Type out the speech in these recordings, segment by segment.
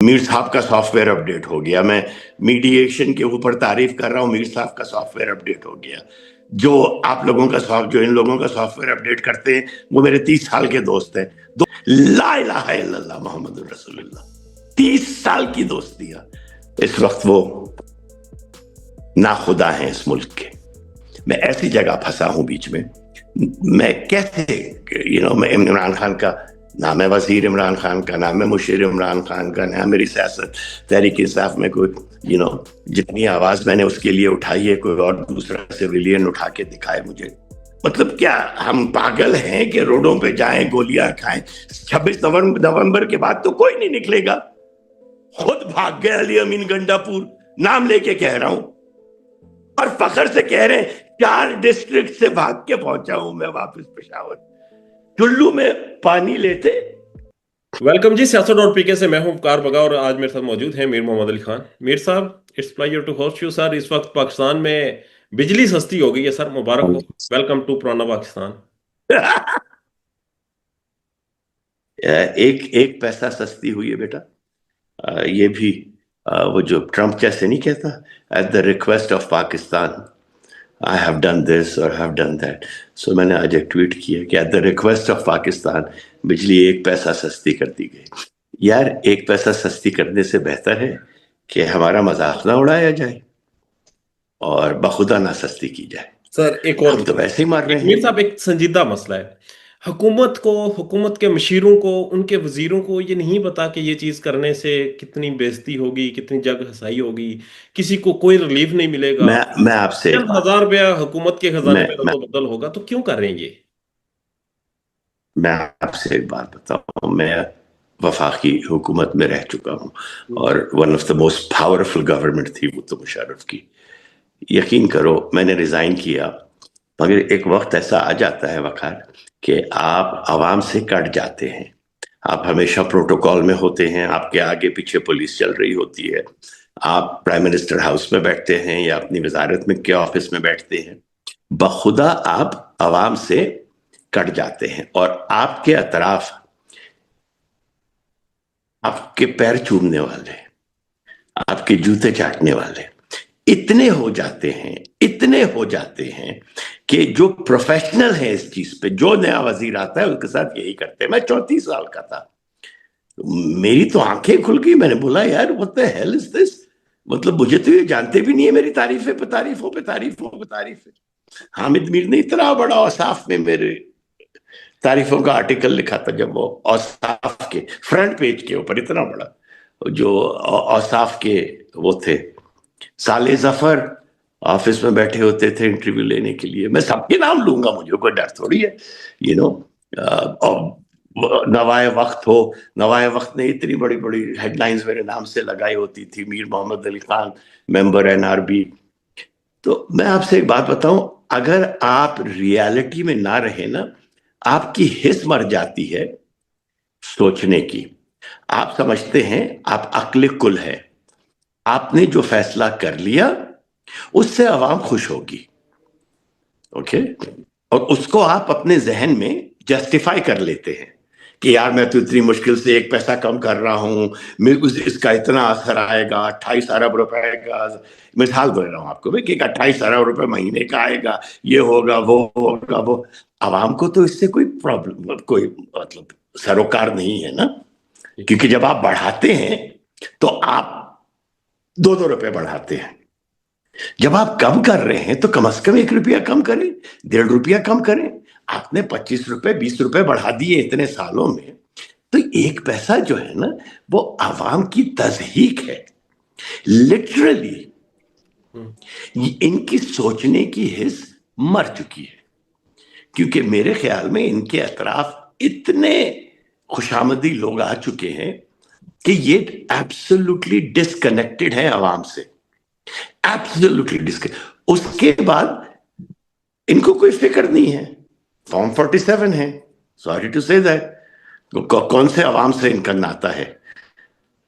میر صاحب کا soft where update ہو گیا. میں میڈیشن کے اوپر تعریف کر رہا ہوں, میر صاحب کا سافٹ ویئر اپڈیٹ ہو گیا. جو آپ لوگوں کا جو ان لوگوں کا سافٹ ویئر اپڈیٹ کرتے ہیں وہ میرے 30 سال کے دوست ہیں. لا الہ الا اللہ محمد رسول اللہ, 30 سال کی دوستیاں. اس وقت وہ ناخدا ہیں اس ملک کے. میں ایسی جگہ پھنسا ہوں بیچ میں. میں کیسے میں عمران خان کا نام ہے, وزیر عمران خان کا نام ہے, مشیر عمران خان کا نام. میری سیاست تحریک انصاف میں کوئی جتنی آواز میں نے اس کے لیے اٹھائی ہے, کوئی اور دوسرا سویلین اٹھا کے دکھائے مجھے. مطلب کیا ہم پاگل ہیں کہ روڈوں پہ جائیں گولیاں کھائیں؟ 26 نومبر کے بعد تو کوئی نہیں نکلے گا. خود بھاگ گئے علی امین گنڈا پور, نام لے کے کہہ رہا ہوں, اور فخر سے کہہ رہے ہیں 4 ڈسٹرکٹ سے بھاگ کے پہنچا ہوں میں واپس پشاور. چلو میں پانی لیتے. ویلکم جی, سیاست اور پی کے سے میں ہوں کار بگا, اور آج میرے ساتھ موجود ہیں میر محمد علی خان. میر صاحب, it's pleasure to host you sir. اس وقت پاکستان میں بجلی سستی ہو گئی ہے سر, مبارک ہو. ویلکم ٹو پرانا پاکستان. ایک پیسہ سستی ہوئی ہے بیٹا. یہ بھی وہ جو ٹرمپ جیسے نہیں کہتا, at the request of Pakistan I have done this or have done that. So میں نے آج ایک ٹویٹ کیا کہ at the request of Pakistan بجلی 1 پیسہ سستی کر دی گئی. یار 1 پیسہ سستی کرنے سے بہتر ہے کہ ہمارا مذاق نہ اڑایا جائے اور بخدا نہ سستی کی جائے. سر ایک اور ہم تو ویسے ہی مار رہے ہیں. میر صاحب, ایک سنجیدہ مسئلہ ہے. حکومت کے مشیروں کو, ان کے وزیروں کو یہ نہیں پتا کہ یہ چیز کرنے سے کتنی بےزتی ہوگی, کتنی جگ ہسائی ہوگی, کسی کو کوئی ریلیف نہیں ملے گا. میں آپ سے 1000 روپیہ حکومت کے خزانے میں رد و بدل ہوگا, تو کیوں کر رہے ہیں یہ؟ میں آپ سے ایک بات بتاؤں, میں وفاقی حکومت میں رہ چکا ہوں, اور one of the most powerful government تھی وہ تو مشرف کی. یقین کرو میں نے ریزائن کیا, مگر ایک وقت ایسا آ جاتا ہے وقار کہ آپ عوام سے کٹ جاتے ہیں. آپ ہمیشہ پروٹوکول میں ہوتے ہیں, آپ کے آگے پیچھے پولیس چل رہی ہوتی ہے, آپ پرائم منسٹر ہاؤس میں بیٹھتے ہیں یا اپنی وزارت میں کے آفس میں بیٹھتے ہیں, بخدا آپ عوام سے کٹ جاتے ہیں, اور آپ کے اطراف آپ کے پیر چومنے والے, آپ کے جوتے چاٹنے والے اتنے ہو جاتے ہیں کہ جو پروفیشنل ہے اس چیز پہ, جو نیا وزیر آتا ہے اس کے ساتھ یہی کرتے ہیں. میں 34 سال کا تھا, میری تو آنکھیں کھل گئی. میں نے بولا یار what the hell is this, مطلب مجھے تو یہ جانتے بھی نہیں ہے میری تعریفیں پہ تعریفوں پہ تعریفوں پہ تعریفیں. حامد میر نے اتنا بڑا اوصاف میں میرے تعریفوں کا آرٹیکل لکھا تھا, جب وہ اوصاف کے فرنٹ پیج کے اوپر اتنا بڑا, جو اوصاف کے وہ تھے سالے ظفر آفس میں بیٹھے ہوتے تھے انٹرویو لینے کے لیے. میں سب کے نام لوں گا, مجھے کوئی ڈر تھوڑی ہے. نوائے وقت نے اتنی بڑی بڑی ہیڈ لائنز میرے نام سے لگائی ہوتی تھی, میر محمد علی خان ممبر NRB. تو میں آپ سے ایک بات بتاؤں, اگر آپ ریالٹی میں نہ رہے نا, آپ کی حس مر جاتی ہے سوچنے کی. آپ سمجھتے ہیں آپ عقل کل ہے, آپ نے جو فیصلہ کر لیا اس سے عوام خوش ہوگی, اوکے, اور اس کو آپ اپنے ذہن میں جسٹیفائی کر لیتے ہیں کہ یار میں تو اتنی مشکل سے 1 پیسہ کم کر رہا ہوں, اس کا اتنا اثر آئے گا, 28 ارب روپے کا مثال دے رہا ہوں آپ کو کہ 28 ارب روپے مہینے کا آئے گا, یہ ہوگا وہ ہوگا وہ. عوام کو تو اس سے کوئی پرابلم, کوئی مطلب سروکار نہیں ہے نا, کیونکہ جب آپ بڑھاتے ہیں تو آپ 2 روپے بڑھاتے ہیں. جب آپ کم کر رہے ہیں تو کم از کم 1 روپیہ کم کریں, 1.5 روپیہ کم کریں. آپ نے 25 روپے 20 روپے بڑھا دیے اتنے سالوں میں, تو 1 پیسہ جو ہے نا وہ عوام کی تضحیک ہے. لٹرلی ان کی سوچنے کی حس مر چکی ہے, کیونکہ میرے خیال میں ان کے اطراف اتنے خوشامدی لوگ آ چکے ہیں کہ یہ ایبسولوٹلی ڈسکنیکٹڈ ہے عوام سے, ایبسولوٹلی ڈسکنیکٹڈ. اس کے بعد ان کو کوئی فکر نہیں ہے. فارم 47 ہے, سوری ٹو سے دیٹ. کون سے عوام سے ان کا ناتا ہے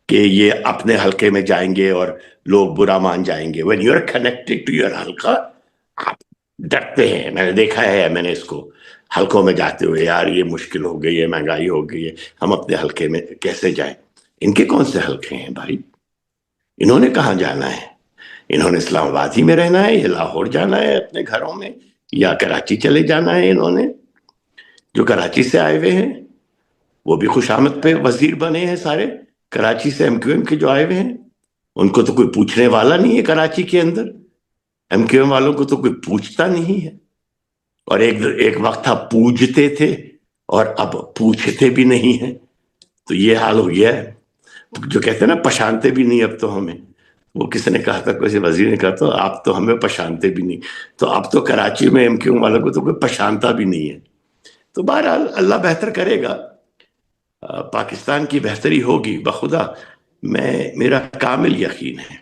کہ یہ اپنے حلقے میں جائیں گے اور لوگ برا مان جائیں گے. when you are connected to your حلقہ, آپ ڈرتے ہیں. میں نے دیکھا ہے, میں نے اس کو حلقوں میں جاتے ہوئے, یار یہ مشکل ہو گئی ہے, مہنگائی ہو گئی ہے, ہم اپنے حلقے میں کیسے جائیں. ان کے کون سے حلقے ہیں بھائی؟ انہوں نے کہاں جانا ہے؟ انہوں نے اسلام آباد ہی میں رہنا ہے، یا لاہور جانا ہے اپنے گھروں میں، یا کراچی چلے جانا ہے؟ انہوں نے جو کراچی سے آئے ہوئے ہیں وہ بھی خوش آمد پہ وزیر بنے ہیں سارے، کراچی سے ایم کیو ایم کے جو آئے ہوئے ہیں ان کو تو کوئی پوچھنے والا نہیں ہے کراچی کے اندر، ایم کیو ایم والوں کو تو کوئی پوچھتا نہیں ہے، اور ایک وقت تھا پوجتے تھے اور اب پوچھتے بھی نہیں ہیں، تو یہ حال ہو گیا ہے، جو کہتے ہیں نا پہچانتے بھی نہیں اب تو ہمیں، وہ کسی نے کہا تھا، کسی وزیر نے کہا تو آپ تو ہمیں پہچانتے بھی نہیں، تو اب تو کراچی میں ایم کیو ایم والوں کو تو کوئی پہچانتا بھی نہیں ہے۔ تو بہرحال اللہ بہتر کرے گا، پاکستان کی بہتری ہوگی بخدا، میرا کامل یقین ہے،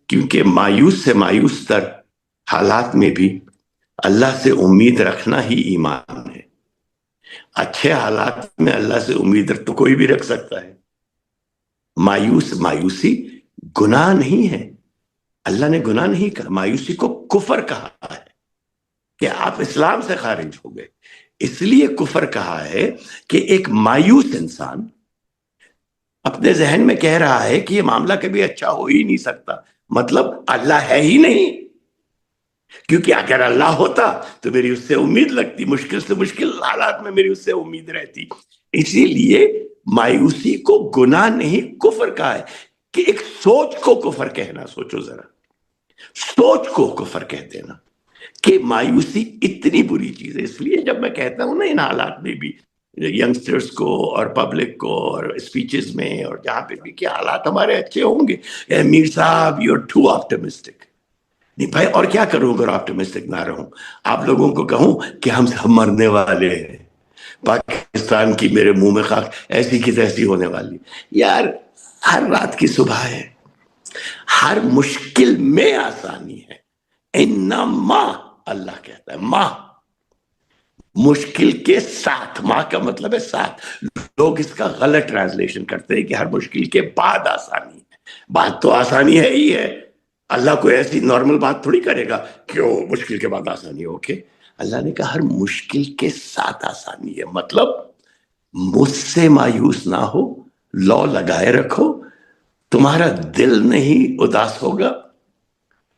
کیونکہ مایوس سے مایوس تر حالات میں بھی اللہ سے امید رکھنا ہی ایمان ہے۔ اچھے حالات میں اللہ سے امید تو کوئی بھی رکھ سکتا ہے، مایوسی گناہ نہیں ہے، اللہ نے گناہ نہیں کہا، مایوسی کو کفر کہا ہے کہ آپ اسلام سے خارج ہو گئے، اس لیے کفر کہا ہے کہ ایک مایوس انسان اپنے ذہن میں کہہ رہا ہے کہ یہ معاملہ کبھی اچھا ہو ہی نہیں سکتا، مطلب اللہ ہے ہی نہیں، کیونکہ اگر اللہ ہوتا تو میری اس سے امید لگتی، مشکل سے مشکل حالات میں میری اس سے امید رہتی۔ اسی لیے مایوسی کو گناہ نہیں کفر کہا ہے، کہ ایک سوچ کو کفر کہنا، سوچو ذرا، سوچ کو کفر کہتے نا، کہ مایوسی اتنی بری چیز ہے۔ اس لیے جب میں کہتا ہوں نا ان حالات میں بھی ینگسٹرز کو اور پبلک کو اور اسپیچز میں اور جہاں پہ بھی کہ حالات ہمارے اچھے ہوں گے، اے میر صاحب یو آر ٹو آپٹمسٹک، نہیں بھائی اور کیا کروں اگر آپٹمسٹک نہ رہوں؟ آپ لوگوں کو کہوں کہ ہم سب مرنے والے ہیں، پاکستان کی میرے منہ میں خاک ایسی کی تیسی ہونے والی، یار ہر رات کی صبح ہے، ہر مشکل میں آسانی ہے، انما اللہ کہتا ہے ماں، مشکل کے ساتھ، ماں کا مطلب ہے ساتھ، لوگ اس کا غلط ٹرانسلیشن کرتے ہیں کہ ہر مشکل کے بعد آسانی ہے، بات تو آسانی ہے ہی ہے، اللہ کوئی ایسی نارمل بات تھوڑی کرے گا کہ وہ مشکل کے بعد آسانی ہے، اوکے، اللہ نے کہا ہر مشکل کے ساتھ آسانی ہے، مطلب مجھ سے مایوس نہ ہو، لو لگائے رکھو، تمہارا دل نہیں اداس ہوگا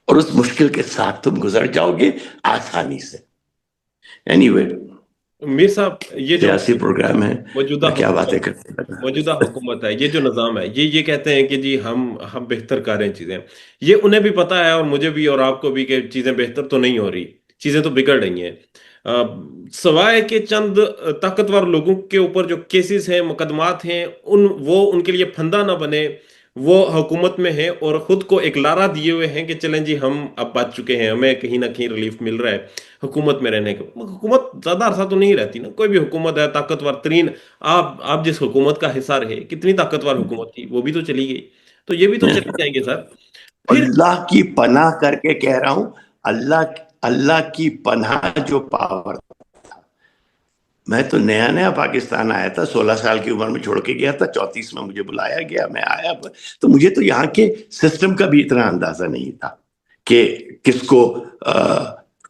اور اس مشکل کے ساتھ تم گزر جاؤ گے آسانی سے۔ اینی وے، میر صاحب یہ جو سیاسی پروگرام ہے، موجودہ میں کیا باتیں حکومت کرتے لگا۔ موجودہ حکومت ہے، یہ جو نظام ہے، یہ کہتے ہیں کہ جی ہم بہتر کر رہے ہیں چیزیں، یہ انہیں بھی پتا ہے اور مجھے بھی اور آپ کو بھی کہ چیزیں بہتر تو نہیں ہو رہی، چیزیں تو بگڑ رہی ہیں، سوائے کہ چند طاقتور لوگوں کے اوپر جو کیسز ہیں، مقدمات ہیں، وہ ان کے لیے پھندا نہ بنے، وہ حکومت میں ہیں اور خود کو ایک لارا دیے ہوئے ہیں کہ چلیں جی ہم اب بچ چکے ہیں، ہمیں کہیں نہ کہیں ریلیف مل رہا ہے حکومت میں رہنے کا۔ حکومت زیادہ عرصہ تو نہیں رہتی نا، کوئی بھی حکومت ہے طاقتور ترین، آپ جس حکومت کا حصہ رہے، کتنی طاقتور حکومت تھی، وہ بھی تو چلی گئی، تو یہ بھی تو چلی جائیں گے سر پھر۔ اللہ کی پناہ کر کے کہہ رہا ہوں، اللہ کی پناہ جو پاور، میں تو نیا نیا پاکستان آیا تھا، 16 سال کی عمر میں چھوڑ کے گیا تھا، 34 میں مجھے بلایا گیا، میں آیا، تو مجھے تو یہاں کے سسٹم کا بھی اتنا اندازہ نہیں تھا کہ کس کو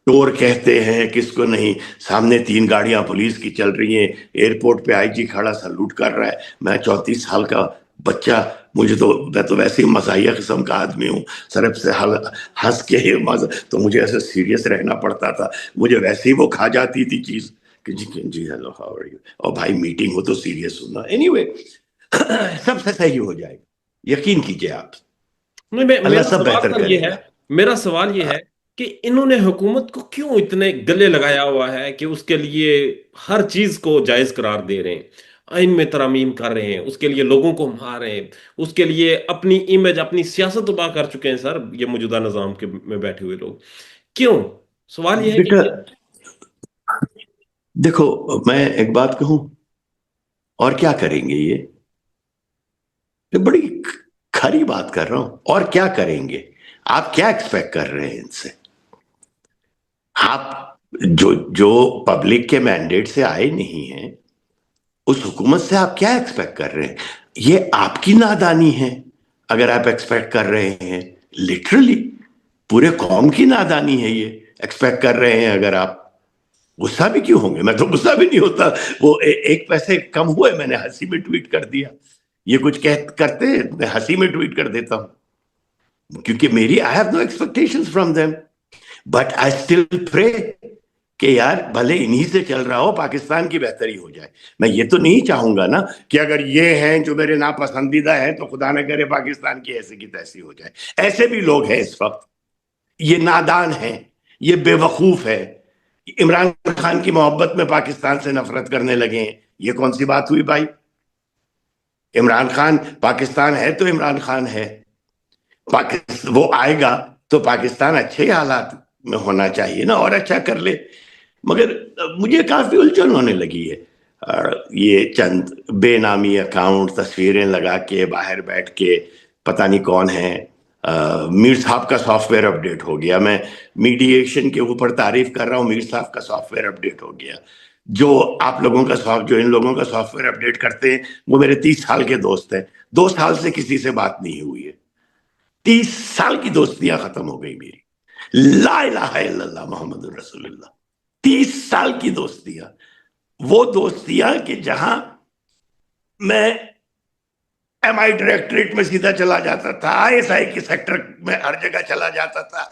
ٹور کہتے ہیں کس کو نہیں، سامنے 3 گاڑیاں پولیس کی چل رہی ہیں، ایئرپورٹ پہ آئی جی کھڑا سلوٹ کر رہا ہے، میں 34 سال کا بچہ، میں تو ویسے ہی مزاحیہ قسم کا آدمی ہوں، صرف سے ہنس کے تو مجھے ایسے سیریس رہنا پڑتا تھا، مجھے ویسے ہی وہ کھا جاتی تھی چیز کہ جی ہیلو ہاؤ آر یو، اور بھائی میٹنگ ہو تو سیریس ہونا، اینی وے سب سے صحیح ہو جائے گا، یقین کیجئے آپ، نہیں، اللہ میرا سب سوال بہتر سر یہ کرے ہے، گا۔ میرا سوال یہ ہے کہ انہوں نے حکومت کو کیوں اتنے گلے لگایا ہوا ہے کہ اس کے لیے ہر چیز کو جائز قرار دے رہے ہیں، آئین میں ترامیم کر رہے ہیں، اس کے لیے لوگوں کو مار رہے ہیں، اس کے لیے اپنی امیج اپنی سیاست تباہ کر چکے ہیں سر یہ موجودہ نظام کے میں بیٹھے ہوئے لوگ، کیوں؟ سوال یہ ہے کہ بیٹا دیکھو، میں ایک بات کہوں، اور کیا کریں گے یہ بڑی کھری بات کر رہا ہوں، اور کیا کریں گے؟ آپ کیا ایکسپیکٹ کر رہے ہیں ان سے؟ آپ جو پبلک کے مینڈیٹ سے آئے نہیں ہیں، اس حکومت سے آپ کیا ایکسپیکٹ کر رہے ہیں؟ یہ آپ کی نادانی ہے اگر آپ ایکسپیکٹ کر رہے ہیں، لٹرلی پورے قوم کی نادانی ہے یہ ایکسپیکٹ کر رہے ہیں۔ اگر آپ غصہ بھی کیوں ہوں گے؟ میں تو غصہ بھی نہیں ہوتا، وہ ایک پیسے کم ہوئے میں نے ہنسی میں ٹویٹ کر دیا، یہ کچھ کرتے میں ہنسی میں ٹویٹ کر دیتا ہوں کیونکہ میری I have no expectations from them but I still پرے کہ یار بھلے انہی سے چل رہا ہو پاکستان کی بہتری ہو جائے. میں یہ تو نہیں چاہوں گا نا کہ اگر یہ ہیں جو میرے ناپسندیدہ ہیں تو خدا نہ کرے پاکستان کی ایسے کی تیسی ہو جائے. ایسے بھی لوگ ہیں اس وقت, یہ نادان ہیں, یہ بے وقوف ہے, عمران خان کی محبت میں پاکستان سے نفرت کرنے لگے ہیں. یہ کون سی بات ہوئی بھائی؟ عمران خان پاکستان ہے تو عمران خان ہے, وہ آئے گا تو پاکستان اچھے حالات میں ہونا چاہیے نا, اور اچھا کر لے. مگر مجھے کافی الجھن ہونے لگی ہے. یہ چند بے نامی اکاؤنٹ تصویریں لگا کے باہر بیٹھ کے پتہ نہیں کون ہیں. میر صاحب کا سافٹ ویئر اپڈیٹ ہو گیا. میں میڈیشن کے اوپر تعریف کر رہا ہوں, میر صاحب کا سافٹ ویئر اپڈیٹ ہو گیا. جو آپ لوگوں کا جو ان لوگوں کا سافٹ ویئر اپڈیٹ کرتے ہیں وہ میرے 30 سال کے دوست ہیں. 2 سال سے کسی سے بات نہیں ہوئی ہے. 30 سال کی دوستیاں ختم ہو گئی میری. لا الہ الا اللہ محمد رسول اللہ. 30 سال کی دوستیاں, وہ دوستیاں کہ جہاں میں ایم آئی ڈائریکٹریٹ میں سیدھا چلا جاتا تھا, آئی ایس آئی کے سیکٹر میں ہر جگہ چلا جاتا تھا,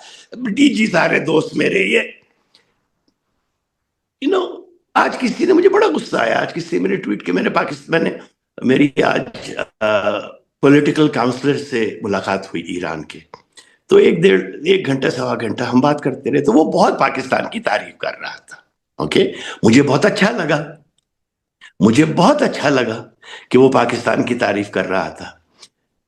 ڈی جی سارے دوست میرے. یہ آج کسی نے مجھے بڑا غصہ آیا, آج کسی نے ٹویٹ کہ میں نے میری آج پولیٹیکل کاؤنسلر سے ملاقات ہوئی ایران کے, تو 1 گھنٹہ 1.25 گھنٹہ ہم بات کرتے رہے, تو وہ بہت پاکستان کی تعریف کر رہا تھا. اوکے, مجھے بہت اچھا لگا کہ وہ پاکستان کی تعریف کر رہا تھا.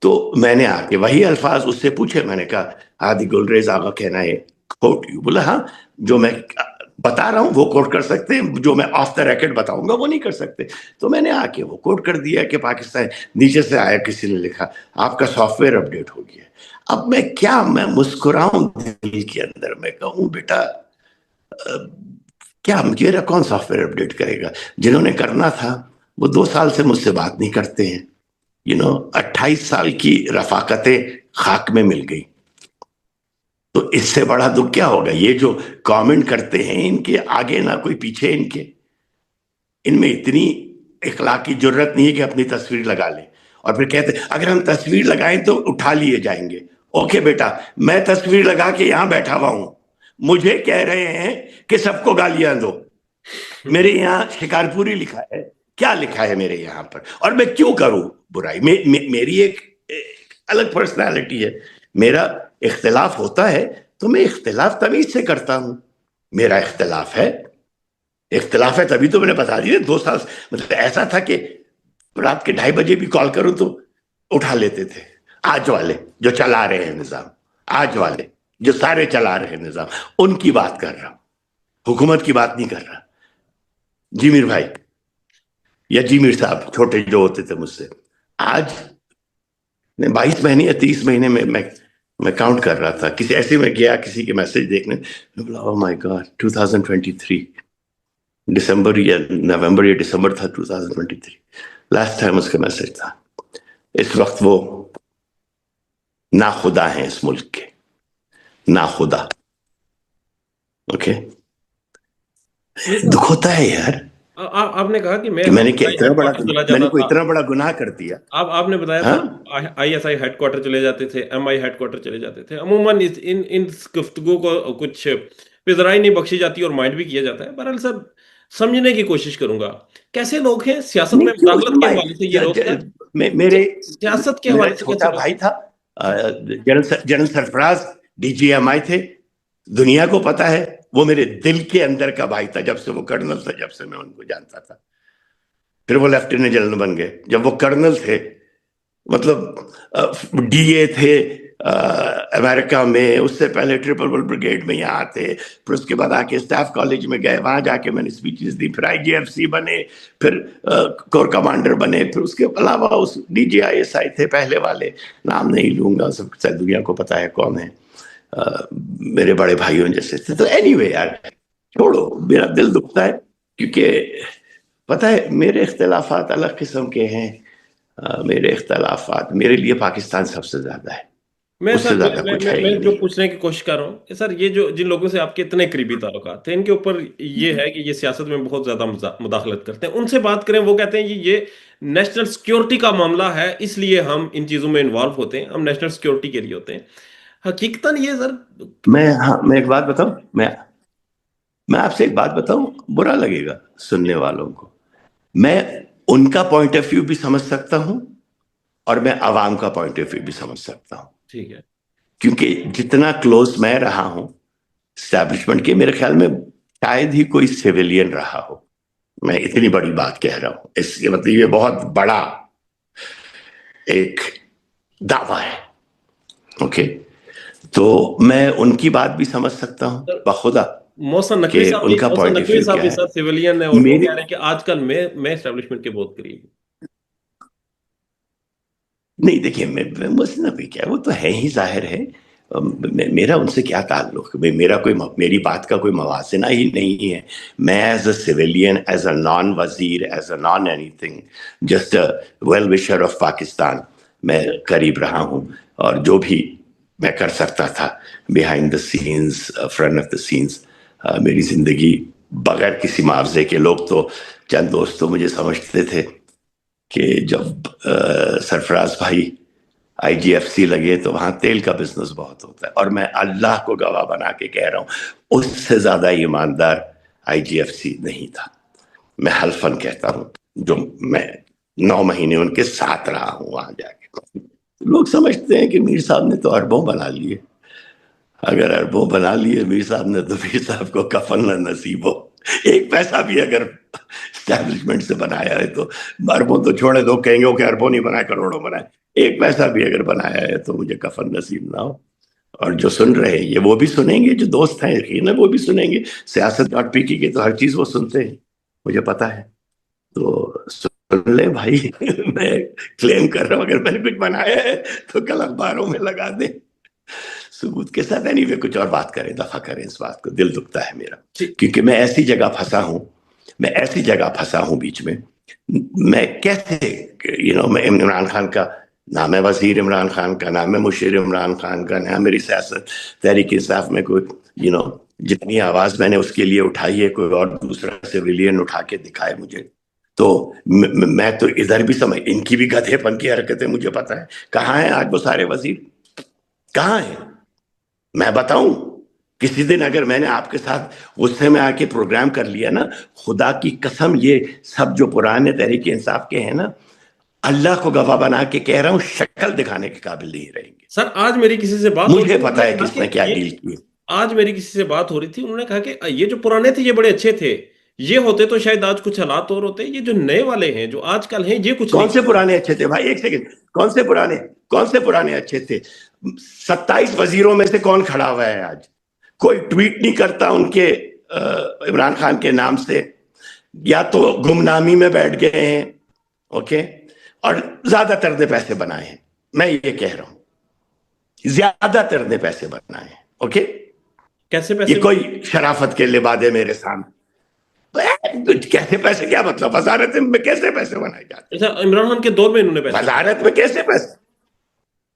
تو میں نے آ کے وہی الفاظ اس سے پوچھے. میں نے کہا ہادی گلریز آغا کہنا ہے کوٹ یو. بولا ہاں, جو میں بتا رہا ہوں وہ کوٹ کر سکتے ہیں, جو میں آف دا ریکارڈ بتاؤں گا وہ نہیں کر سکتے. تو میں نے آ کے وہ کوٹ کر دیا کہ پاکستان, نیچے سے آیا کسی نے لکھا آپ کا سافٹ ویئر اپڈیٹ ہو گیا. اب میں مسکراؤں دل کے اندر, میں کہوں بیٹا کیا میرا کون سافٹ ویئر اپڈیٹ کرے گا؟ جنہوں نے کرنا تھا وہ 2 سال سے مجھ سے بات نہیں کرتے ہیں. 28 سال کی رفاقتیں خاک میں مل گئی. تو اس سے بڑا دکھ کیا ہوگا؟ یہ جو کامنٹ کرتے ہیں ان کے آگے نہ کوئی پیچھے, ان میں اتنی اخلاقی جرت نہیں ہے کہ اپنی تصویر لگا لیں اور پھر کہتے اگر ہم تصویر لگائیں تو اٹھا لیے جائیں گے. اوکے بیٹا, میں تصویر لگا کے یہاں بیٹھا ہوا ہوں, مجھے کہہ رہے ہیں کہ سب کو گالیاں دو. میرے یہاں شکارپوری لکھا ہے, کیا لکھا ہے میرے یہاں پر, اور میں کیوں کروں برائی؟ میری ایک الگ پرسنالٹی ہے. میرا اختلاف ہوتا ہے تو میں اختلاف تمیز سے کرتا ہوں. میرا اختلاف ہے تبھی تو میں نے بتا دیا. 2 سال مطلب ایسا تھا کہ رات کے 2:30 بجے بھی کال کروں تو اٹھا لیتے تھے. آج والے جو چلا رہے ہیں نظام, آج والے جو سارے چلا رہے ہیں نظام, ان کی بات کر رہا ہوں, حکومت کی بات نہیں کر رہا. جی میر بھائی یا جی میر صاحب چھوٹے جو ہوتے تھے مجھ سے, آج 22 مہینے یا 30 مہینے میں کاؤنٹ کر رہا تھا. کسی ایسے میں گیا کسی کے میسج دیکھنے, او مائی گاڈ 2023 دسمبر یا نومبر یا دسمبر تھا 2023 لاسٹ ٹائم اس کا میسج تھا. اس وقت وہ ناخدا ہیں اس ملک کے, ناخدا. اوکے, دکھ ہوتا ہے یار. آپ نے کہا کہ میں نے کوئی اتنا بڑا گناہ کر دیا. آپ نے بتایا تھا I S I had quarter چلے جاتے تھے, ایم آئی ہیڈ کوارٹر چلے جاتے تھے. عموماً ان گفتگو کو کچھ پذیرائی نہیں بخشی جاتی اور مائنڈ بھی کیا جاتا ہے. بہرحال سر سمجھنے کی کوشش کروں گا کیسے لوگ ہیں سیاست میں مداخلت کے حوالے سے. یہ لوگ میرے سیاست کے حوالے سے چھوٹا بھائی تھا, جنرل سرفراز ڈی جی ایم آئی تھے, دنیا کو پتا ہے. وہ میرے دل کے اندر کا بھائی تھا جب سے وہ کرنل تھا, جب سے میں ان کو جانتا تھا. پھر وہ لیفٹیننٹ جنرل بن گئے. جب وہ کرنل تھے مطلب ڈی اے تھے امریکہ میں, اس سے پہلے ٹرپل بریگیڈ میں یہاں تھے, پھر اس کے بعد آ کے اسٹاف کالج میں گئے, وہاں جا کے میں نے اسپیچز دی, پھر آئی جی ایف سی بنے, پھر کور کمانڈر بنے, پھر اس کے علاوہ اس D G I S I تھے پہلے والے, نام نہیں لوں گا, سب دنیا کو پتا ہے کون ہے, میرے بڑے بھائیوں جیسے تھے. تو اینی وے یار چھوڑو, میرا دل دکھتا ہے کیونکہ پتا ہے میرے اختلافات الگ قسم کے ہیں. میرے اختلافات میرے لیے پاکستان سب سے زیادہ ہے. میں جو پوچھنے کی کوشش کر رہا ہوں سر, یہ جو جن لوگوں سے آپ کے اتنے قریبی تعلقات تھے, ان کے اوپر یہ ہے کہ یہ سیاست میں بہت زیادہ مداخلت کرتے ہیں. ان سے بات کریں, وہ کہتے ہیں یہ نیشنل سیکیورٹی کا معاملہ ہے اس لیے ہم ان چیزوں میں انوالو ہوتے ہیں, ہم نیشنل سیکیورٹی کے لیے ہوتے ہیں. حقیقتاً یہ سر میں ایک بات بتاؤں, میں آپ سے ایک بات بتاؤں, برا لگے گا سننے والوں کو. میں ان کا پوائنٹ آف ویو بھی سمجھ سکتا ہوں اور میں عوام کا پوائنٹ آف ویو بھی سمجھ سکتا ہوں, ٹھیک ہے, کیونکہ جتنا کلوز میں رہا ہوں اسٹیبلشمنٹ کے, میرے خیال میں شاید ہی کوئی سیویلین رہا ہو. میں اتنی بڑی بات کہہ رہا ہوں, اس کے مطلب یہ بہت بڑا ایک دعویٰ ہے. اوکے, تو میں ان کی بات بھی سمجھ سکتا ہوں بخدا محسن نقوی کہ صاحب ان کا پوائنٹ آف ویو کیا بھی ہے. سر سیویلین ہے, اور وہ میری کہہ رہے ہیں کہ آج کل میں اسٹیبلشمنٹ کے بہت قریب ہوں. نہیں دیکھیے, محسن نقوی کیا ہے, وہ تو ہے ہی, ظاہر ہے. میرا ان سے کیا تعلق, میری بات کا کوئی موازنہ ہی نہیں ہے. میں as a civilian, as a non وزیر, as a non anything, just a well wisher of Pakistan, میں قریب رہا ہوں. اور جو بھی میں کر سکتا تھا behind the scenes, front of the scenes, میری زندگی بغیر کسی معاوضے کے. لوگ تو چند دوست تو مجھے سمجھتے تھے کہ جب سرفراز بھائی آئی جی ایف سی لگے تو وہاں تیل کا بزنس بہت ہوتا ہے, اور میں اللہ کو گواہ بنا کے کہہ رہا ہوں اس سے زیادہ ایماندار آئی جی ایف سی نہیں تھا. میں حلفاً کہتا ہوں, جو میں 9 مہینے ان کے ساتھ رہا ہوں وہاں جا کے. لوگ سمجھتے ہیں کہ میر صاحب نے تو اربوں بنا لیے. اگر اربوں بنا لیے میر صاحب نے, تو میر صاحب کو کفن نہ نصیب ہو. ایک پیسہ بھی اگر اسٹیبلشمنٹ سے بنایا ہے تو, اربوں تو چھوڑے دو, کہیں گے کہ اربوں نہیں بنائے, کروڑوں بنائے. ایک پیسہ بھی اگر بنایا ہے تو مجھے کفن نصیب نہ ہو. اور جو سن رہے ہیں یہ وہ بھی سنیں گے, جو دوست ہیں یقین ہے وہ بھی سنیں گے. سیاست.پی کی تو ہر چیز وہ سنتے ہیں, مجھے پتا ہے. تو سن لے بھائی, میں کلیم کر رہا ہوں اگر میں نے کچھ بنایا ہے تو کل اخباروں میں لگا دیں ثبوت کے ساتھ. اینی وے کچھ اور بات کریں, دفع کریں اس بات کو, دل دکھتا ہے میرا, کیونکہ میں ایسی جگہ پھنسا ہوں بیچ میں. میں کیسے میں عمران خان کا نام ہے, وزیر عمران خان کا نام ہے, مشیر عمران خان کا نام, میری سیاست تحریک انصاف میں کوئی جتنی آواز میں نے اس کے لیے اٹھائی ہے, کوئی اور دوسرا سویلین اٹھا کے دکھائے مجھے, تو میں تو ادھر بھی سمجھ, ان کی بھی گدھے پن کی حرکتیں مجھے پتا ہے. کہاں ہیں آج وہ سارے وزیر, کہاں ہیں؟ میں بتاؤں, کسی دن اگر میں نے آپ کے ساتھ غصے میں آ کے پروگرام کر لیا نا, خدا کی قسم یہ سب جو پرانے تحریک انصاف کے ہیں نا, اللہ کو گواہ بنا کے کہہ رہا ہوں شکل دکھانے کے قابل نہیں رہیں گے. سر آج میری کسی سے بات مجھے پتا ہے کس نے کیا ڈیل کی. آج میری کسی سے بات ہو رہی تھی, انہوں نے کہا کہ یہ جو پرانے تھے یہ بڑے اچھے تھے, یہ ہوتے تو شاید آج کچھ حالات اور ہوتے, یہ جو نئے والے ہیں جو آج کل ہیں یہ کچھ کون نہیں. سے پرانے اچھے تھے بھائی, ایک سیکنڈ, کون سے پرانے اچھے تھے؟ 27 وزیروں میں سے کون کھڑا ہوا ہے آج؟ کوئی ٹویٹ نہیں کرتا ان کے عمران خان کے نام سے, یا تو گمنامی میں بیٹھ گئے ہیں, اوکے, اور زیادہ تر نے پیسے بنائے ہیں. میں یہ کہہ رہا ہوں زیادہ تر نے پیسے بنائے ہیں, اوکے. کیسے پیسے, یہ کوئی شرافت کے لبادے میرے سامنے, کیسے پیسے, کیا مطلب وزارت میں کیسے پیسے بنائے جاتے ہیں؟ عمران خان کے دور میں انہوں نے پیسے, وزارت میں کیسے پیسے؟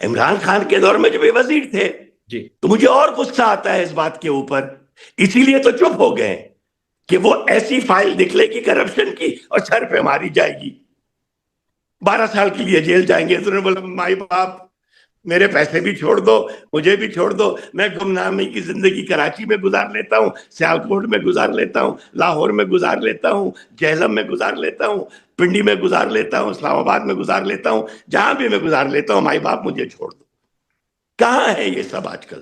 عمران خان کے دور میں جب یہ وزیر تھے جی, تو مجھے اور غصہ آتا ہے اس بات کے اوپر, اسی لیے تو چپ ہو گئے کہ وہ ایسی فائل نکلے گی کرپشن کی اور سر پہ ماری جائے گی, 12 سال کے لیے جیل جائیں گے. تو انہوں نے بولا مائی باپ میرے پیسے بھی چھوڑ دو, مجھے بھی چھوڑ دو, میں گمنامی کی زندگی کراچی میں گزار لیتا ہوں, سیالکوٹ میں گزار لیتا ہوں, لاہور میں گزار لیتا ہوں, جہلم میں گزار لیتا ہوں, پنڈی میں گزار لیتا ہوں, اسلام آباد میں گزار لیتا ہوں, جہاں بھی میں گزار لیتا ہوں, مائی باپ مجھے چھوڑ دو. کہاں ہے یہ سب آج کل؟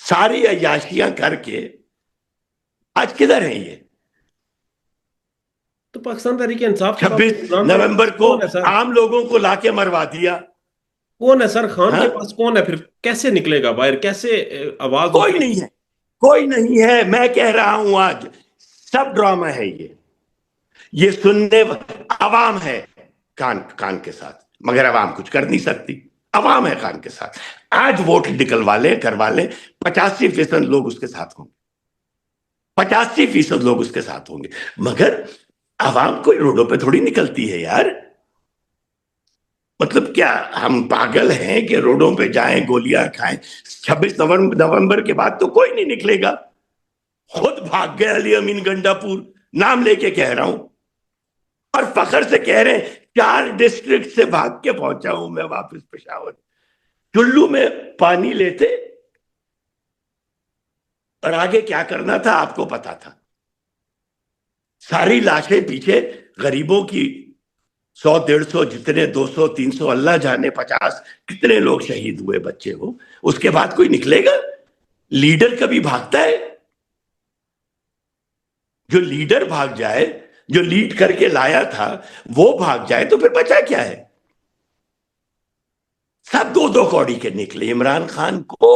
ساری عیاشیاں کر کے آج کدھر ہیں یہ؟ تو پاکستان تحریک انصاف کے 26 نومبر کو عام لوگوں کو لا کے مروا دیا. کون ہے سر خان کے پاس, کون ہے پھر, کیسے نکلے گا باہر, کیسے آواز؟ کوئی نہیں ہے, کوئی نہیں ہے. میں کہہ رہا ہوں آج سب ڈرامہ ہے یہ سننے عوام ہے کان کے ساتھ, مگر عوام کچھ کر نہیں سکتی. عوام ہے کان کے ساتھ. آج ووٹ نکلوا لے, کروا لے, 85% لوگ اس کے ساتھ ہوں گے, 85% لوگ اس کے ساتھ ہوں گے. مگر عوام کوئی روڈوں پہ تھوڑی نکلتی ہے یار. مطلب کیا ہم پاگل ہیں کہ روڈوں پہ جائیں, گولیاں کھائیں؟ 26 نومبر کے بعد تو کوئی نہیں نکلے گا. خود بھاگ گئے علی امین گنڈا پور, نام لے کے کہہ رہا ہوں, اور فخر سے کہہ رہے ہیں 4 ڈسٹرکٹ سے بھاگ کے پہنچا ہوں میں واپس پشاور. چلو میں پانی لیتے اور آگے کیا کرنا تھا آپ کو پتا تھا. ساری لاشیں پیچھے غریبوں کی 100 150 جتنے 200 300 اللہ جانے 50 کتنے لوگ شہید ہوئے بچے ہو. اس کے بعد کوئی نکلے گا؟ لیڈر کبھی بھاگتا ہے؟ جو لیڈر بھاگ جائے, جو لیڈ کر کے لایا تھا وہ بھاگ جائے تو پھر بچا کیا ہے؟ سب 2 کوڑی کے نکلے. عمران خان کو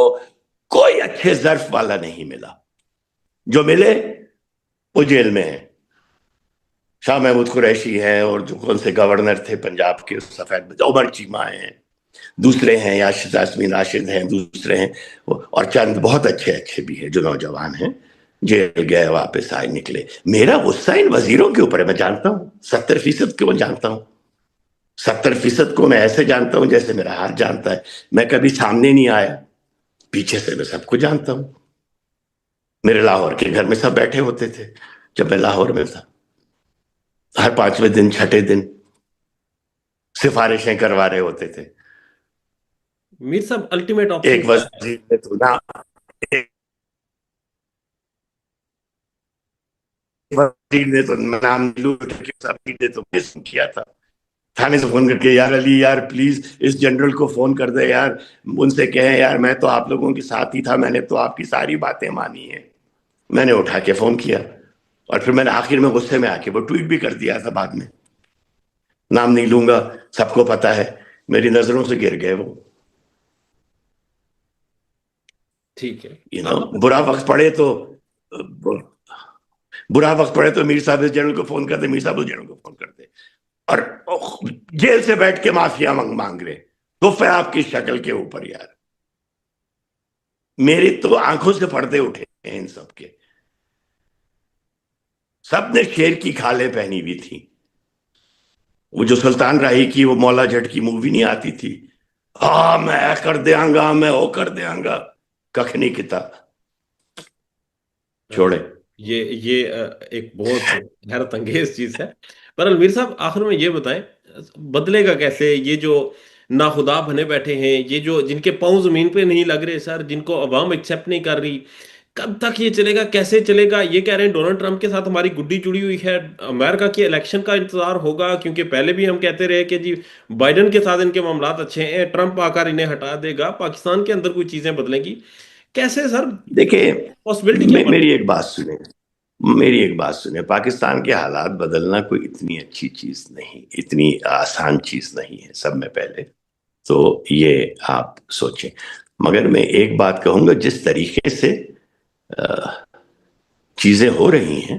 کوئی اچھے ظرف والا نہیں ملا. جو ملے وہ جیل میں ہیں. شاہ محمود قریشی ہیں, اور جو کون سے گورنر تھے پنجاب کے سفید, عمر چیمہ ہیں, دوسرے ہیں, یاسمین راشد ہیں, دوسرے ہیں, اور چند بہت اچھے بھی ہیں جو نوجوان ہیں, جیل گئے واپس آئے نکلے. میرا غصہ ان وزیروں کے اوپر ہے. میں جانتا ہوں 70% کو میں جانتا ہوں, 70% کو میں ایسے جانتا ہوں جیسے میرا ہاتھ جانتا ہے. میں کبھی سامنے نہیں آیا, پیچھے سے میں سب کو جانتا ہوں. میرے لاہور کے گھر میں سب بیٹھے ہوتے تھے جب میں لاہور میں تھا. ہر 5ویں دن 6ٹھے دن سفارشیں کروا رہے ہوتے تھے. میر صاحب الٹیمیٹ ایک آپشن وزیر نے تو نا وزیر نے تو نام نے تو کیا تھا, تھانے سے فون کر کے, یار علی یار پلیز اس جنرل کو فون کر دے یار, ان سے کہیں یار میں تو آپ لوگوں کے ساتھ ہی تھا, میں نے تو آپ کی ساری باتیں مانی ہیں. میں نے اٹھا کے فون کیا, اور پھر میں نے آخر میں غصے میں آ کے وہ ٹویٹ بھی کر دیا تھا بعد میں. نام نہیں لوں گا, سب کو پتا ہے, میری نظروں سے گر گئے وہ. ٹھیک ہے. برا وقت پڑے تو میر صاحب اس جنرل کو فون کرتے, میر صاحب اس جنرل کو فون کرتے, اور جیل سے بیٹھ کے معافیا مانگ رہے تو پھر آپ کی شکل کے اوپر. یار میری تو آنکھوں سے پردے اٹھے ہیں ان سب کے. سب نے شیر کی کھالیں پہنی ہوئی تھی. وہ جو سلطان راہی کی وہ مولا جٹ کی مووی نہیں آتی تھی, میں کر دیاں گا, میں وہ کر دیاں گا, ککھ نہیں کتا چھوڑے. یہ ایک بہت حیرت انگیز چیز ہے. پر المیر صاحب آخر میں یہ بتائیں, بدلے گا کیسے یہ جو ناخدا بنے بیٹھے ہیں, یہ جو جن کے پاؤں زمین پہ نہیں لگ رہے سر, جن کو عوام ایکسیپٹ نہیں کر رہی, کب تک یہ چلے گا, کیسے چلے گا؟ یہ کہہ رہے ہیں ڈونلڈ ٹرمپ کے ساتھ ہماری گڈی جڑی ہوئی ہے, امریکہ کی الیکشن کا انتظار ہوگا, کیونکہ پہلے بھی ہم کہتے رہے کہ جی بائیڈن کے ساتھ ان کے معاملات اچھے ہیں, ٹرمپ آ کر انہیں ہٹا دے گا, پاکستان کے اندر کوئی چیزیں بدلیں گی کیسے سر؟ دیکھیں پاسبلٹی کیا میری ایک بات سنیں, پاکستان کے حالات بدلنا کوئی اتنی اچھی چیز نہیں, اتنی آسان چیز نہیں ہے. سب میں پہلے تو یہ آپ سوچیں. مگر میں ایک بات کہوں گا, جس طریقے سے چیزیں ہو رہی ہیں,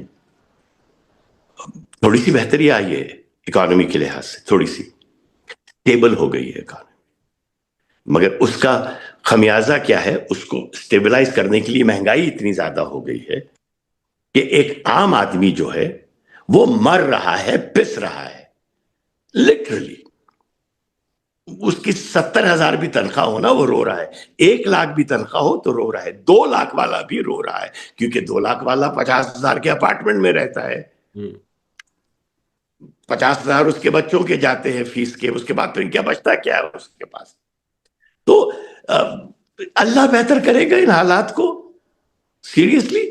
تھوڑی سی بہتری آئی ہے اکانومی کے لحاظ سے, تھوڑی سی اسٹیبل ہو گئی ہے اکانومی, مگر اس کا خمیازہ کیا ہے؟ اس کو اسٹیبلائز کرنے کے لیے مہنگائی اتنی زیادہ ہو گئی ہے کہ ایک عام آدمی جو ہے وہ مر رہا ہے, پس رہا ہے لٹرلی. اس کی 70,000 بھی تنخواہ ہو نا وہ رو رہا ہے, 1 لاکھ بھی تنخواہ ہو تو رو رہا ہے, 2 لاکھ والا بھی رو رہا ہے, کیونکہ 2 لاکھ والا 50,000 کے اپارٹمنٹ میں رہتا ہے, 50,000 اس کے بچوں کے جاتے ہیں فیس کے, اس کے بعد پھر کیا بچتا کیا ہے اس کے پاس. تو اللہ بہتر کرے گا ان حالات کو, سیریسلی.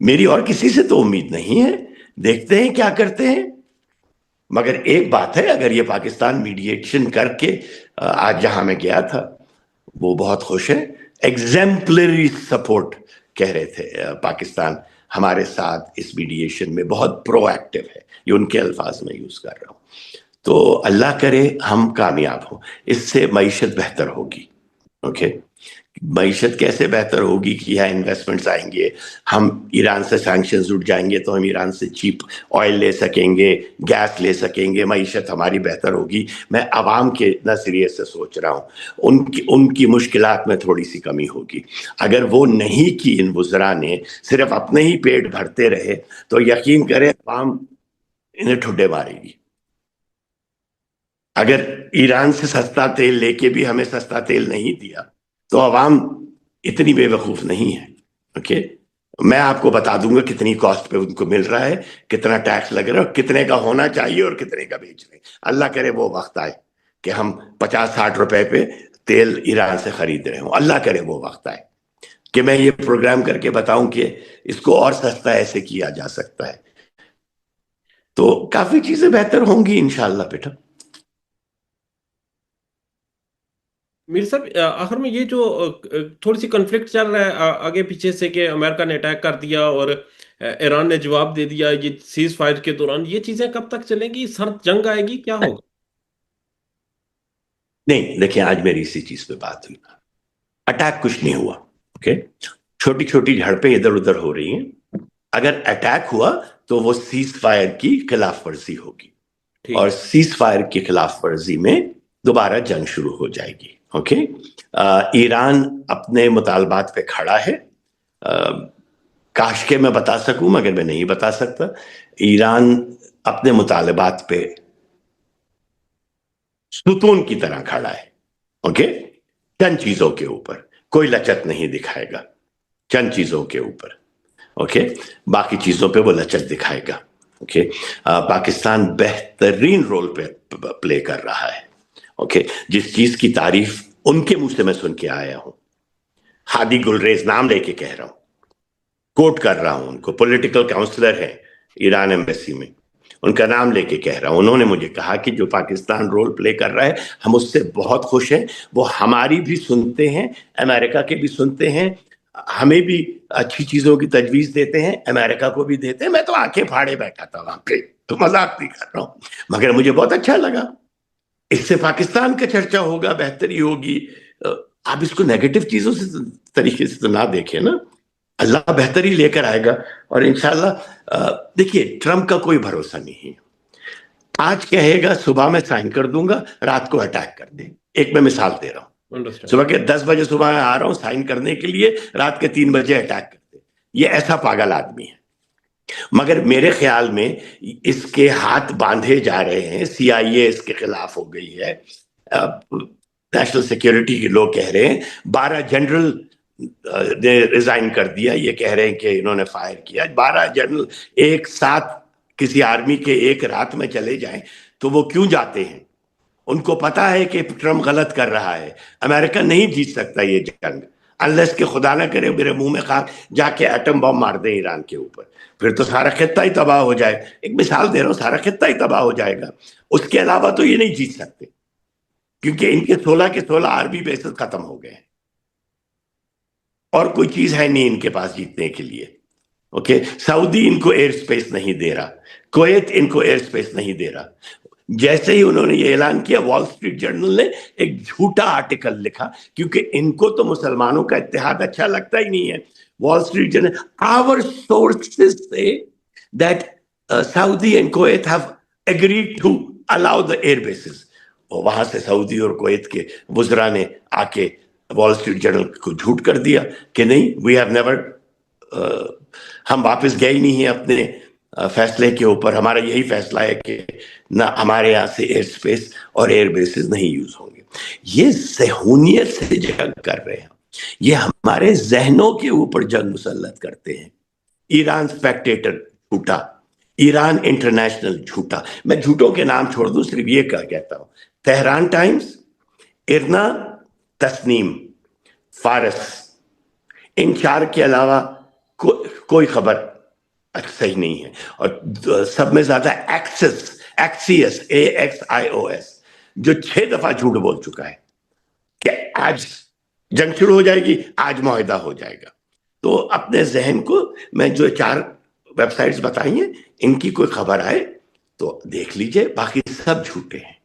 میری اور کسی سے تو امید نہیں ہے, دیکھتے ہیں کیا کرتے ہیں. مگر ایک بات ہے, اگر یہ پاکستان میڈییشن کر کے, آج جہاں میں گیا تھا وہ بہت خوش ہے, ایگزیمپلری سپورٹ کہہ رہے تھے, پاکستان ہمارے ساتھ اس میڈییشن میں بہت پرو ایکٹیو ہے, یہ ان کے الفاظ میں یوز کر رہا ہوں. تو اللہ کرے ہم کامیاب ہوں, اس سے معیشت بہتر ہوگی. اوکے, معیشت کیسے بہتر ہوگی کہ یہاں انویسٹمنٹس آئیں گے, ہم ایران سے سینکشنز اٹھ جائیں گے تو ہم ایران سے چیپ آئل لے سکیں گے, گیس لے سکیں گے, معیشت ہماری بہتر ہوگی. میں عوام کے نظریے سے سوچ رہا ہوں, ان کی مشکلات میں تھوڑی سی کمی ہوگی. اگر وہ نہیں کی ان وزراء نے, صرف اپنے ہی پیٹ بھرتے رہے, تو یقین کریں عوام انہیں ٹھڈے مارے گی. اگر ایران سے سستا تیل لے کے بھی ہمیں سستا تیل نہیں دیا تو عوام اتنی بے وقوف نہیں ہے. اوکے, میں آپ کو بتا دوں گا کتنی کاسٹ پہ ان کو مل رہا ہے, کتنا ٹیکس لگ رہا ہے, اور کتنے کا ہونا چاہیے اور کتنے کا بیچ رہے ہیں. اللہ کرے وہ وقت آئے کہ ہم 50-60 روپے پہ تیل ایران سے خرید رہے ہوں. اللہ کرے وہ وقت آئے کہ میں یہ پروگرام کر کے بتاؤں کہ اس کو اور سستا ایسے کیا جا سکتا ہے. تو کافی چیزیں بہتر ہوں گی انشاءاللہ بیٹا. میر صاحب آخر میں یہ جو تھوڑی سی کنفلکٹ چل رہا ہے آگے پیچھے سے کہ امریکہ نے اٹیک کر دیا اور ایران نے جواب دے دیا یہ سیز فائر کے دوران, یہ چیزیں کب تک چلیں گی؟ سرد جنگ آئے گی, کیا ہوگا؟ نہیں دیکھیں, آج میری اسی چیز پہ بات ہوئی. اٹیک کچھ نہیں ہوا, اوکے, چھوٹی چھوٹی جھڑپیں ادھر ادھر ہو رہی ہیں. اگر اٹیک ہوا تو وہ سیز فائر کی خلاف ورزی ہوگی, اور سیز فائر کی خلاف ورزی میں دوبارہ جنگ شروع ہو جائے گی. اوکے, ایران اپنے مطالبات پہ کھڑا ہے. کاش کے میں بتا سکوں مگر میں نہیں بتا سکتا. ایران اپنے مطالبات پہ ستون کی طرح کھڑا ہے. اوکے, چند چیزوں کے اوپر کوئی لچک نہیں دکھائے گا, چند چیزوں کے اوپر. اوکے, باقی چیزوں پہ وہ لچک دکھائے گا. اوکے, پاکستان بہترین رول پہ پلے کر رہا ہے. اوکے, جس چیز کی تعریف ان کے منہ سے میں سن کے آیا ہوں, ہادی گلریز نام لے کے کہہ رہا ہوں, کوٹ کر رہا ہوں ان کو, پولیٹیکل کاؤنسلر ہے ایران ایمبیسی میں, ان کا نام لے کے کہہ رہا ہوں. انہوں نے مجھے کہا کہ جو پاکستان رول پلے کر رہا ہے ہم اس سے بہت خوش ہیں, وہ ہماری بھی سنتے ہیں, امریکہ کے بھی سنتے ہیں, ہمیں بھی اچھی چیزوں کی تجویز دیتے ہیں, امریکہ کو بھی دیتے ہیں. میں تو آنکھیں پھاڑے بیٹھا تھا وہاں پہ, تو مذاق نہیں کر رہا ہوں, مگر مجھے بہت اچھا لگا. اس سے پاکستان کا چرچا ہوگا, بہتری ہوگی. آپ اس کو نیگیٹو چیزوں سے طریقے سے تو نہ دیکھیں نا, اللہ بہتری لے کر آئے گا. اور انشاءاللہ دیکھیے, ٹرمپ کا کوئی بھروسہ نہیں ہے. آج کہے گا صبح میں سائن کر دوں گا, رات کو اٹیک کر دیں. ایک میں مثال دے رہا ہوں, صبح کے 10 بجے صبح میں آ رہا ہوں سائن کرنے کے لیے, رات کے 3 بجے اٹیک کر دیں. یہ ایسا پاگل آدمی ہے. مگر میرے خیال میں اس کے ہاتھ باندھے جا رہے ہیں. سی آئی اے اس کے خلاف ہو گئی ہے, نیشنل سیکیورٹی کے لوگ کہہ رہے ہیں 12 جنرل نے ریزائن کر دیا, یہ کہہ رہے ہیں کہ انہوں نے فائر کیا. 12 جنرل ایک ساتھ کسی آرمی کے ایک رات میں چلے جائیں تو وہ کیوں جاتے ہیں؟ ان کو پتا ہے کہ ٹرمپ غلط کر رہا ہے. امریکہ نہیں جیت سکتا یہ جنگ انلیس کہ خدا نہ کرے میرے منہ میں خاک جا کے ایٹم بم مار دیں ایران کے اوپر, پھر تو سارا خطہ ہی تباہ ہو جائے. ایک مثال دے رہا ہوں, سارا خطہ ہی تباہ ہو جائے گا. اس کے علاوہ تو یہ نہیں جیت سکتے, کیونکہ ان کے 16 کے 16 آرمی بیسز ختم ہو گئے ہیں, اور کوئی چیز ہے نہیں ان کے پاس جیتنے کے لیے. اوکے, سعودی ان کو ایئر سپیس نہیں دے رہا, کویت ان کو ایئر سپیس نہیں دے رہا. جیسے ہی انہوں نے یہ اعلان کیا, وال سٹریٹ جرنل نے ایک جھوٹا آرٹیکل لکھا, کیونکہ ان کو تو مسلمانوں کا اتحاد اچھا لگتا ہی نہیں ہے. Wall Street Journal, our sources say that Saudi and Kuwait have agreed to allow the air bases. اور وہاں سے سعودی اور کویت کے وزراء نے آ کے وال سٹریٹ جرنل کو جھوٹ کر دیا کہ نہیں, وی ہیو نیور, ہم واپس گئے ہی نہیں ہیں اپنے فیصلے کے اوپر. ہمارا یہی فیصلہ ہے کہ نہ ہمارے یہاں سے ایئر سپیس اور ایئر بیسز نہیں یوز ہوں گے. یہ ذہنیت سے جنگ کر رہے ہیں, یہ ہمارے ذہنوں کے اوپر جنگ مسلط کرتے ہیں. ایران اسپیکٹیٹر جھوٹا, ایران انٹرنیشنل جھوٹا. میں جھوٹوں کے نام چھوڑ دوں, صرف یہ کہتا ہوں, تہران ٹائمز, ارنا, تسنیم, فارس, ان 4 کے علاوہ کوئی خبر صحیح نہیں ہے. اور سب میں زیادہ ایکسیس AXIOS جو 6 دفعہ جھوٹ بول چکا ہے کہ آج جنگ شروع ہو جائے گی, آج معاہدہ ہو جائے گا. تو اپنے ذہن کو, میں جو 4 ویب سائٹس بتائی ہیں ان کی کوئی خبر آئے تو دیکھ لیجئے, باقی سب جھوٹے ہیں.